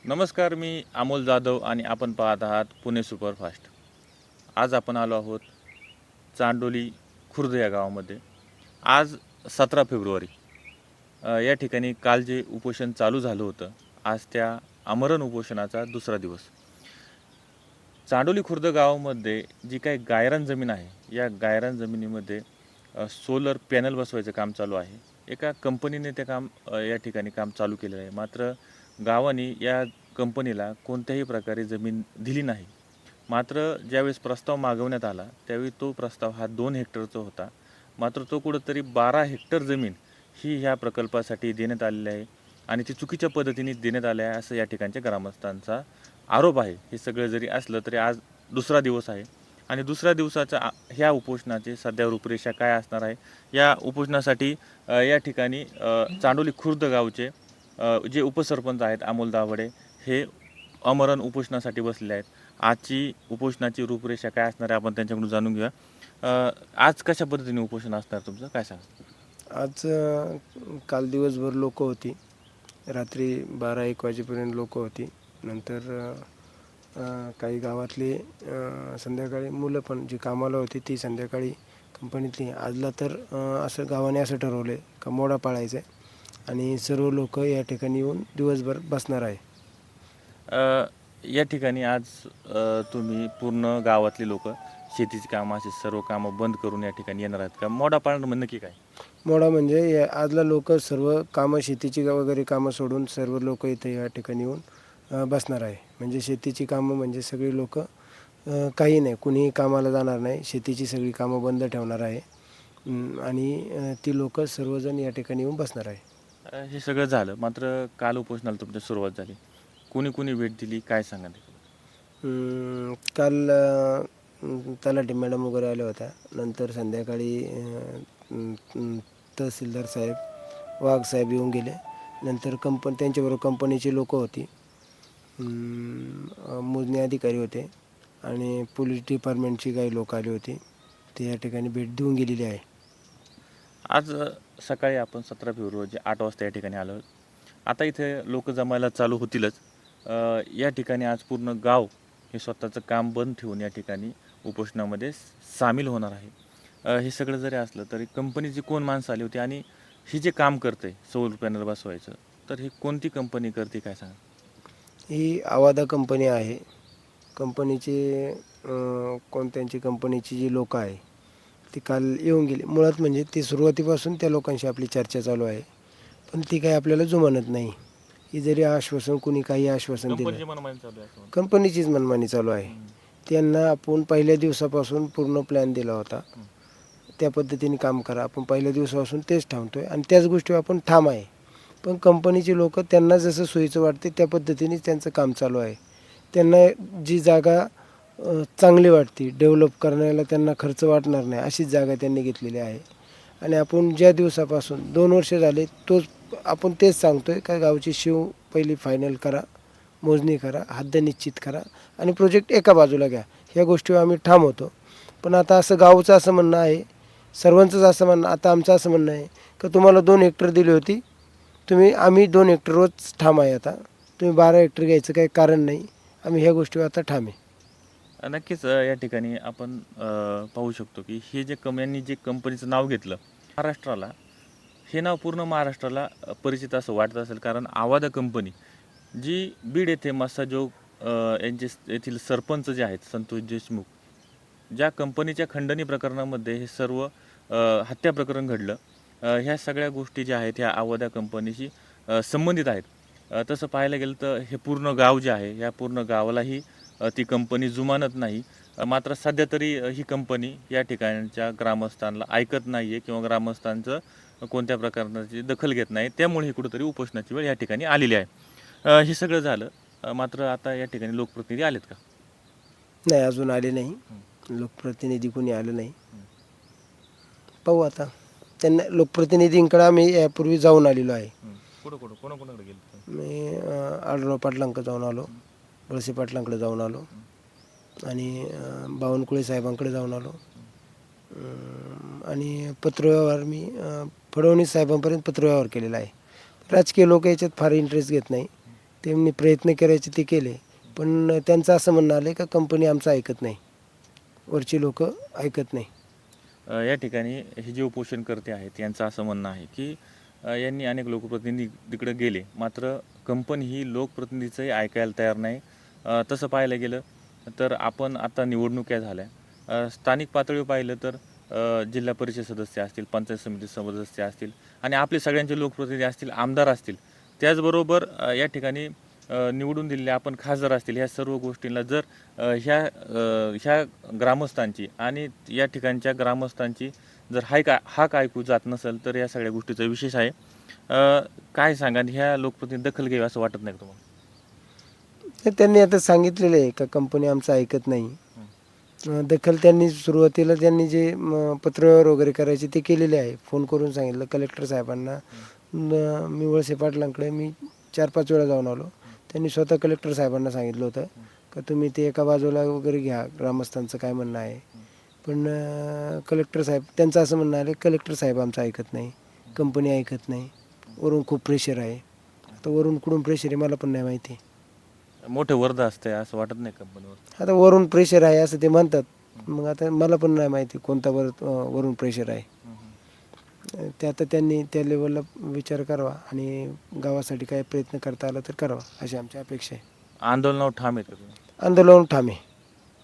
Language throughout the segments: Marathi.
नमस्कार, मी अमोल जाधव आणि आपण पाहत आहात पुणे सुपरफास्ट. आज आपण आलो आहोत चांडोली खुर्द या गावामध्ये. आज 17 फेब्रुवारी. या ठिकाणी काल जे उपोषण चालू झालं होतं, आज त्या आमरण उपोषणाचा दुसरा दिवस. चांडोली खुर्द गावामध्ये जी काही गायरान जमीन आहे, या गायरान जमिनीमध्ये सोलर पॅनल बसवायचं काम चालू आहे. एका कंपनीने ते काम या ठिकाणी काम चालू केलेलं आहे. मात्र गावाने या कंपनीला कोणत्याही प्रकारे जमीन दिली नाही. मात्र ज्यावेळेस प्रस्ताव मागवण्यात आला त्यावेळी तो प्रस्ताव हा 2 हेक्टरचा होता. मात्र तो कुठंतरी 12 हेक्टर जमीन ही ह्या प्रकल्पासाठी देण्यात आलेली आहे आणि ती चुकीच्या पद्धतीने देण्यात आली आहे असं या ठिकाणच्या ग्रामस्थांचा आरोप आहे. हे सगळं जरी असलं तरी आज दुसरा दिवस आहे आणि दुसऱ्या दिवसाच्या ह्या उपोषणाची सध्या रूपरेषा काय असणार आहे, या उपोषणासाठी या ठिकाणी चांडोली खुर्द गावचे जे उपसरपंच आहेत अमोल दाभडे, हे आमरण उपोषणासाठी बसलेले आहेत. आजची उपोषणाची रूपरेषा काय असणार आहे आपण त्यांच्याकडून जाणून घेऊया. आज कशा पद्धतीने उपोषण असणार तुमचं, काय सांगा? आज काल दिवसभर लोक होती. रात्री 12-1 वाजेपर्यंत लोक होती. नंतर काही गावातले संध्याकाळी मुलं पण जी कामाला होती ती संध्याकाळी कंपनीतली. आजला तर असं गावाने असं ठरवलं आहे का मोडा पाळायचा आहे आणि सर्व लोक या ठिकाणी येऊन दिवसभर बसणार आहे. या ठिकाणी आज तुम्ही पूर्ण गावातली लोक शेतीची कामं अशी सर्व कामं बंद करून या ठिकाणी येणार आहेत का? मोडा पाळणं म्हणजे नक्की काय? मोडा म्हणजे आजला लोक सर्व कामं शेतीची वगैरे कामं सोडून सर्व लोक इथे या ठिकाणी येऊन बसणार आहे. म्हणजे शेतीची कामं म्हणजे सगळी लोक काही नाही, कुणीही कामाला जाणार नाही. शेतीची सगळी कामं बंद ठेवणार आहे आणि ती लोक सर्वजण या ठिकाणी येऊन बसणार आहे. हे सगळं झालं, मात्र काल उपोषणाला तुमची सुरुवात झाली. कुणी कुणी भेट दिली काय सांगा ते? काल तलाठी मॅडम वगैरे आल्या होत्या. नंतर संध्याकाळी तहसीलदार साहेब, वाघ साहेब येऊन गेले. नंतर त्यांच्याबरोबर कंपनीची लोकं होती, मोजणी अधिकारी होते आणि पोलीस डिपार्टमेंटची काही लोक आली होती. ते या ठिकाणी भेट देऊन गेलेली आहे. आज सकाळी आपण 17 फेब्रुवारी 8 वाजता या ठिकाणी आलो. आता इथे लोक जमायला चालू होतीलच. या ठिकाणी आज पूर्ण गाव हे स्वतःचं काम बंद ठेवून या ठिकाणी उपोषणामध्ये सामील होणार आहे. हे सगळं जरी असलं तरी कंपनीची कोण माणसं आली होती आणि ही जे काम करते सौर पॅनल बसवायचं, तर ही कोणती कंपनी करते काय सांगा? ही आवादा कंपनी आहे. कंपनीचे कोणत्यांची कंपनीची जी लोकं आहे ती काल येऊन गेली. मुळात म्हणजे ती सुरुवातीपासून त्या लोकांशी आपली चर्चा चालू आहे, पण ती काही आपल्याला जुमानत नाही. ही जरी आश्वासन कुणी काही आश्वासन दिलं, कंपनीची मनमानी चालू आहे असं कंपनीचीच मनमानी चालू आहे. त्यांना आपण पहिल्या दिवसापासून पूर्ण प्लॅन दिला होता, त्या पद्धतीने काम करा. आपण पहिल्या दिवसापासून तेच थांबतो आहे आणि त्याच गोष्टीवर आपण ठाम आहे. पण कंपनीचे लोक त्यांना जसं सोयीचं वाटते त्या पद्धतीनेच त्यांचं काम चालू आहे. त्यांना जी जागा चांगली वाटते, डेव्हलप करण्याला त्यांना खर्च वाटणार नाही अशीच जागा त्यांनी घेतलेली आहे. आणि आपण ज्या दिवसापासून 2 वर्ष झाले आपण तेच सांगतो आहे का गावची शिव पहिली फायनल करा, मोजणी करा, हद्द निश्चित करा आणि प्रोजेक्ट एका बाजूला घ्या. ह्या गोष्टीवर आम्ही ठाम होतो. पण आता असं गावचं असं म्हणणं आहे, सर्वांचंच असं म्हणणं, आता आमचं असं म्हणणं आहे का तुम्हाला 2 हेक्टर दिली होती, आम्ही 2 हेक्टरवरच ठाम आहे. आता तुम्ही 12 हेक्टर घ्यायचं काही कारण नाही. आम्ही ह्या गोष्टीवर आता ठाम आहे. नक्कीच या ठिकाणी आपण पाहू शकतो की हे जे यांनी जे कंपनीचं नाव घेतलं महाराष्ट्राला, हे नाव पूर्ण महाराष्ट्राला परिचित असं वाटत असेल. कारण आवादा कंपनी जी बीड येथे मस्साजोग यांचे येथील सरपंच जे आहेत संतोष देशमुख, ज्या कंपनीच्या खंडणी प्रकरणामध्ये हे सर्व हत्या प्रकरण घडलं, ह्या सगळ्या गोष्टी ज्या आहेत ह्या आवादा कंपनीशी संबंधित आहेत. तसं पाहायला गेलं तर हे पूर्ण गाव जे आहे या पूर्ण गावालाही ती कंपनी जुमानत नाही. मात्र सध्या तरी ही कंपनी या ठिकाणच्या ग्रामस्थांना ऐकत नाही आहे किंवा ग्रामस्थांचं कोणत्या प्रकारची दखल घेत नाही. त्यामुळे ही कुठंतरी उपोषणाची वेळ या ठिकाणी आलेली आहे. हे सगळं झालं, मात्र आता या ठिकाणी लोकप्रतिनिधी आलेत का? नाही, अजून आले नाही. लोकप्रतिनिधी कोणी आलं नाही. पाहू आता. त्यांना लोकप्रतिनिधींकडे आम्ही यापूर्वी जाऊन आलेलो आहे. कोणाकोणाकडे गेले? मी आढळराव पाटलांकडे जाऊन आलो, वळसे पाटलांकडे जाऊन आलो आणि बावनकुळे साहेबांकडे जाऊन आलो. आणि पत्रव्यवहार मी फडणवीस साहेबांपर्यंत पत्रव्यवहार केलेला आहे. राजकीय लोक याच्यात फार इंटरेस्ट घेत नाही. त्यांनी प्रयत्न करायचे ते केले, पण त्यांचं असं म्हणणं आलं का कंपनी आमचं ऐकत नाही, वरची लोक ऐकत नाही. या ठिकाणी हे जे उपोषणकर्ते आहेत यांचं असं म्हणणं आहे की यांनी अनेक लोकप्रतिनिधी तिकडे गेले, मात्र कंपनी ही लोकप्रतिनिधीचंही ऐकायला तयार नाही. तसं पाहायला गेलं तर आपण आता निवडणुका झाल्या, स्थानिक पातळीवर पाहिलं तर जिल्हा परिषद सदस्य असतील, पंचायत समिती सदस्य असतील आणि आपले सगळ्यांचे लोकप्रतिनिधी असतील, आमदार असतील, त्याचबरोबर या ठिकाणी निवडून दिलेले आपण खासदार असतील, ह्या सर्व गोष्टींना जर ह्या ग्रामस्थांची आणि या ठिकाणच्या ग्रामस्थांची जर हाक ऐकू जात नसेल तर या सगळ्या गोष्टीचा विशेष आहे. काय सांगा, ह्या लोकप्रतिनिधी दखल घ्यावी असं वाटत नाही का तुम्हाला? तर त्यांनी आता सांगितलेलं आहे का कंपनी आमचं ऐकत नाही. दखल त्यांनी सुरुवातीला त्यांनी जे पत्रव्यवहार वगैरे करायचे ते केलेले आहे. फोन करून सांगितलं कलेक्टर साहेबांना. मी वळसे पाटलांकडे मी 4-5 वेळा जाऊन आलो. त्यांनी स्वतः कलेक्टर साहेबांना सांगितलं होतं का तुम्ही ते एका बाजूला वगैरे घ्या, ग्रामस्थांचं काय म्हणणं आहे. पण कलेक्टर साहेब त्यांचं असं म्हणणं आलं कलेक्टर साहेब आमचं ऐकत नाही, कंपनी ऐकत नाही, वरून खूप प्रेशर आहे. आता वरून कुठून प्रेशर आहे मला पण नाही माहिती. मोठे वर्ध असते असं वाटत नाही कंपनीवर? आता वरून प्रेशर आहे असं ते म्हणतात, मग आता मला पण नाही माहिती कोणता वरून प्रेशर आहे. ते आता त्यांनी त्या लेवलला विचार करावा आणि गावासाठी काय प्रयत्न करता आला तर करावा अशी आमची अपेक्षा आहे. आंदोलनावर ठाम आहेत का तुम्ही? आंदोलन ठाम आहे.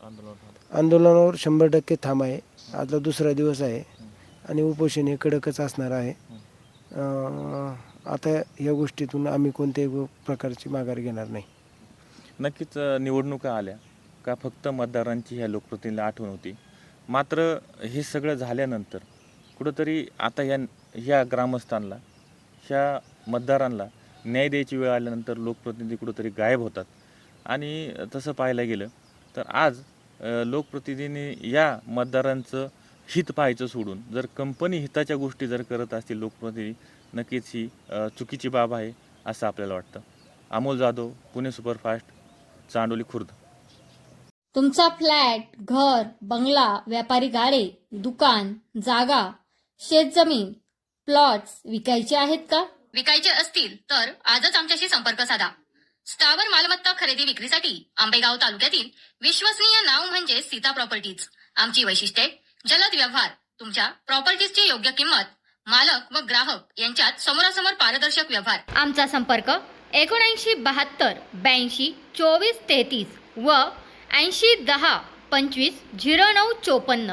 आंदोलनावर आंदोलनावर 100% ठाम आहे. आजला दुसरा दिवस आहे आणि उपोषण हे कडकच असणार आहे. आता या गोष्टीतून आम्ही कोणत्याही प्रकारची माघार घेणार नाही. नक्कीच निवडणुका आल्या का फक्त मतदारांची ह्या लोकप्रतिनिधीला आठवण होती, मात्र हे सगळं झाल्यानंतर कुठंतरी आता ह्या ग्रामस्थांना, ह्या मतदारांना न्याय द्यायची वेळ आल्यानंतर लोकप्रतिनिधी कुठंतरी गायब होतात. आणि तसं पाहायला गेलं तर आज लोकप्रतिनिधींनी या मतदारांचं हित पाहायचं सोडून जर कंपनी हिताच्या गोष्टी जर करत असतील लोकप्रतिनिधी, नक्कीच ही चुकीची बाब आहे असं आपल्याला वाटतं. अमोल जाधव, पुणे सुपरफास्ट, चांडोली, खुर्द. तुमचा फ्लॅट, घर, बंगला, व्यापारी गाडे, दुकान, जागा, शेतजमीन, प्लॉट्स विकायचे आहेत का? विकायचे असतील तर आजच आमच्याशी संपर्क साधा. स्थावर मालमत्ता खरेदी विक्रीसाठी आंबेगाव तालुक्यातील विश्वसनीय नाव म्हणजे सीता प्रॉपर्टीज. आमची वैशिष्ट्ये: जलद व्यवहार, तुमच्या प्रॉपर्टीजची योग्य किंमत, मालक व ग्राहक यांच्यात समोरासमोर पारदर्शक व्यवहार. आमचा संपर्क 7972 82 24 33 व 80 10 25 09 54.